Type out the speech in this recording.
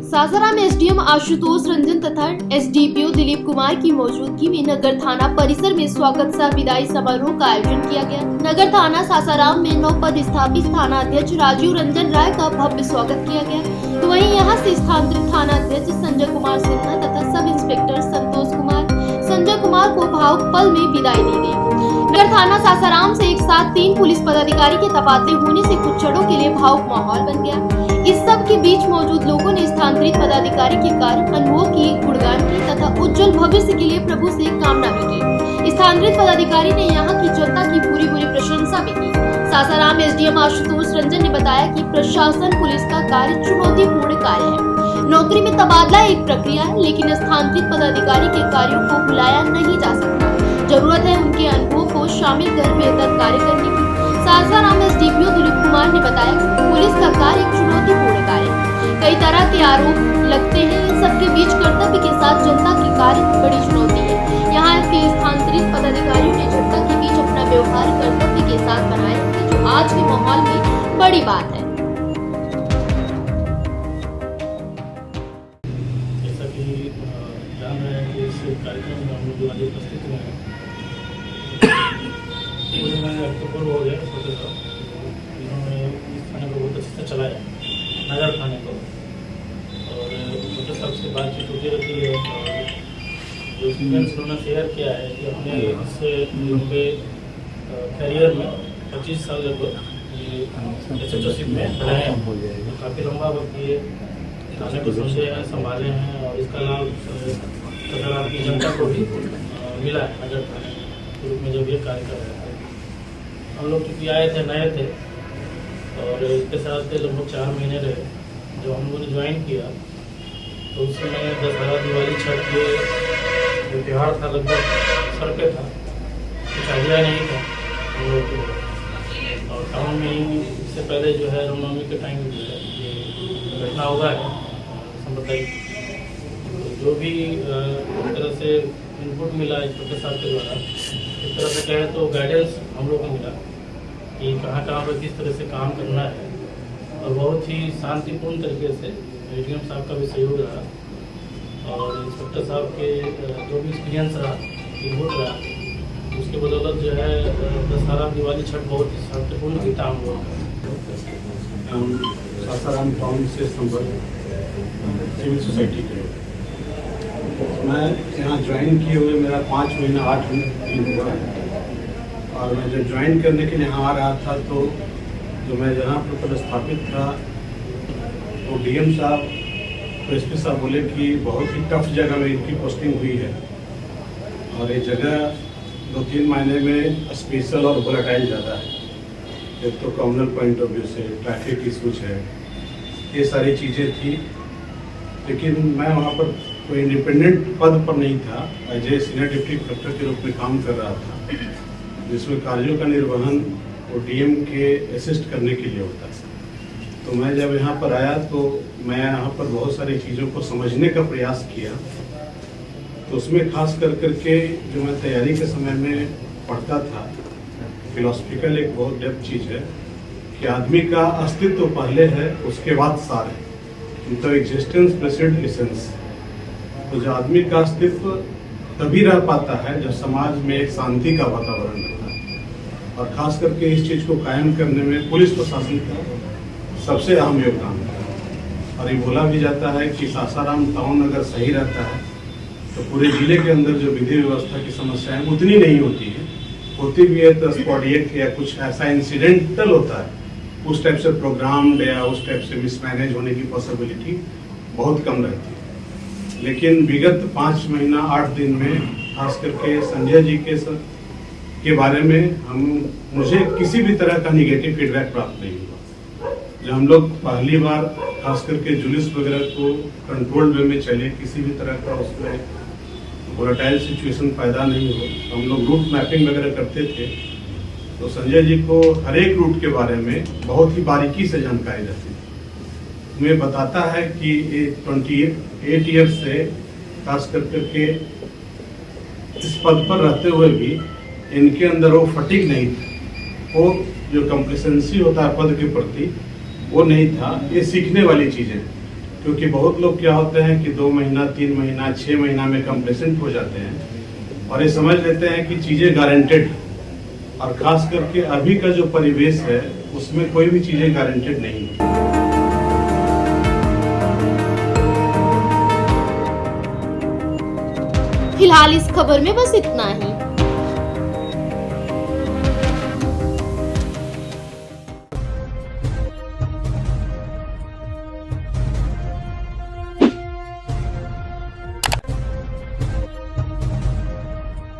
Sasaram SDM Ashutosh Ranjan तथा SDPO Dilip Kumar की मौजूदगी में नगर थाना परिसर में स्वागत सह विदाई समारोह का आयोजन किया गया। नगर थाना सासाराम में नवपदस्थापित थाना अध्यक्ष राजीव रंजन राय का भव्य स्वागत किया गया। तो वहीं यहां से स्थानांतरित थाना अध्यक्ष संजय कुमार सिन्हा तथा सब इंस्पेक्टर संजय कुमार को भावुक पल में विदाई दी गई। नगर थाना सासाराम से एक साथ 3 पुलिस पदाधिकारी के तबादले होने से कुछ क्षणों के लिए भावुक माहौल बन गया। इस सब के बीच मौजूद लोगों ने स्थानांतरित पदाधिकारी के कार्य अनुभव की गुणगान की तथा उज्जवल भविष्य के लिए प्रभु से कामना भी की। स्थानांतरित पदाधिकारी ने यहाँ की जनता की पूरी प्रशंसा भी की। सासाराम एसडीएम आशुतोष रंजन ने बताया कि प्रशासन पुलिस का कार्य चुनौतीपूर्ण कार्य है। नौकरी में तबादला एक प्रक्रिया है, लेकिन स्थानांतरित पदाधिकारी के कार्यों को भुलाया नहीं जा सकता। जरूरत है उनके अनुभव को शामिल कर बेहतर कार्य करने की। सासाराम एसडीपीओ दिलीप कुमार ने बताया कि पुलिस का कार्य एक चुनौतीपूर्ण कार्य है। कई तरह के आरोप लगते हैं, इन सबके बीच कर्तव्य के साथ जनता की कार्य बड़ी चुनौती है। यहाँ के स्थानांतरित पदाधिकारियों ने जनता के बीच अपना व्यवहार कर्तव्य के साथ बनाया, जो आज के माहौल में बड़ी बात है। जैसा कि जान रहे हैं कि इस कार्यक्रम में हम लोग आज उपस्थित हुए हैं। अक्टूबर हो गया छोटे साहब, इन्होंने इस थाने को बहुत अच्छे से चलाया, नगर थाने को। और छोटे साहब से बातचीत होती रहती है और जो एक्सपीरियंस उन्होंने शेयर किया है कि अपने इससे लंबे करियर में 25 साल लगभग ये एसएचओशिप में रहे हैं। काफ़ी लंबा वक्त ये थाने को समझे हैं, संभाले हैं और इसका लाभ सासाराम की जनता को भी मिला है। नगर थाने के रूप में जब ये कार्य कर रहे थे, हम लोग चूँकि आए थे, नए थे और इसके साथ लगभग 4 महीने रहे। जब हम लोगों ने ज्वाइन किया तो उस समय दशहरा, दिवाली, छठ ये जो त्यौहार था लगभग सर पे था, कुछ आइडिया नहीं था हम लोग को। और टाउन में ही इससे पहले जो है रामनवमी के टाइम जो है ये घटना हुआ है सांप्रदायिक। जो भी एक तरह से इनपुट मिला इंस्पेक्टर साहब के द्वारा, एक तरह से कहें तो गाइडेंस हम लोग को मिला कि कहाँ पर किस तरह से काम करना है। और बहुत ही शांतिपूर्ण तरीके से एडीएम साहब का भी सहयोग रहा और इंस्पेक्टर साहब के जो भी एक्सपीरियंस रहा, इनपुट रहा, उसके बदौलत जो है दशहरा, दिवाली, छठ बहुत ही शांतिपूर्ण बीता हम लोग का। हम सासाराम टाउन से संपर्क सिविल सोसाइटी के, मैं यहाँ ज्वाइन किए हुए मेरा 5 महीना 8 दिन हुआ है। और मैं जब ज्वाइन करने के लिए यहाँ आ रहा था तो जो मैं जहाँ पर पदस्थापित था तो डीएम साहब तो एसपी साहब बोले कि बहुत ही टफ जगह में इनकी पोस्टिंग हुई है और ये जगह 2-3 महीने में स्पेशल और वोलेटाइल ज़्यादा है। एक तो कम्युनल पॉइंट ऑफ व्यू से ट्रैफिक इशूज है, ये सारी चीज़ें थी। लेकिन मैं वहाँ पर कोई इंडिपेंडेंट पद पर नहीं था, as a senior deputy collector के रूप में काम कर रहा था, जिसमें कार्यों का निर्वहन वो डीएम के असिस्ट करने के लिए होता है। तो मैं जब यहाँ पर आया तो मैं यहाँ पर बहुत सारी चीज़ों को समझने का प्रयास किया। तो उसमें खास करके जो मैं तैयारी के समय में पढ़ता था, फिलोसफिकल एक बहुत डेप्थ चीज़ है कि आदमी का अस्तित्व पहले है, उसके बाद सार है। तो एग्जिस्टेंस प्रेसिड एसेंस। तो जो आदमी का अस्तित्व तभी रह पाता है जब समाज में एक शांति का वातावरण रहता है। और खास करके इस चीज़ को कायम करने में पुलिस प्रशासन का सबसे अहम योगदान है। और ये बोला भी जाता है कि सासाराम टाउन अगर सही रहता है तो पूरे ज़िले के अंदर जो विधि व्यवस्था की समस्याएं उतनी नहीं होती है। होती भी है तो स्पॉडिएट या कुछ ऐसा इंसिडेंटल होता है, उस टाइप से प्रोग्राम या उस टाइप से मिसमैनेज होने की पॉसिबिलिटी बहुत कम रहती है। लेकिन विगत 5 महीना 8 दिन में खास करके संजय जी के बारे में मुझे किसी भी तरह का निगेटिव फीडबैक प्राप्त नहीं हुआ। जब हम लोग पहली बार खास करके जुलिस वगैरह को कंट्रोल्ड वे में चले, किसी भी तरह का उसमें वोलेटाइल सिचुएशन पैदा नहीं हो, हम लोग रूट मैपिंग वगैरह करते थे तो संजय जी को हर एक रूट के बारे में बहुत ही बारीकी से जानकारी रहती थी। मैं बताता है कि 28 ईयर से खास करके इस पद पर रहते हुए भी इनके अंदर वो फटीग नहीं था, वो जो कंप्लेसेंसी होता है पद के प्रति वो नहीं था। ये सीखने वाली चीज़ें, क्योंकि बहुत लोग क्या होते हैं कि 2 महीना 3 महीना 6 महीना में कंप्लेसेंट हो जाते हैं और ये समझ लेते हैं कि चीज़ें गारंटेड, और खास करके अभी का जो परिवेश है उसमें कोई भी चीज़ें गारंटेड नहीं है। फिलहाल इस खबर में बस इतना ही।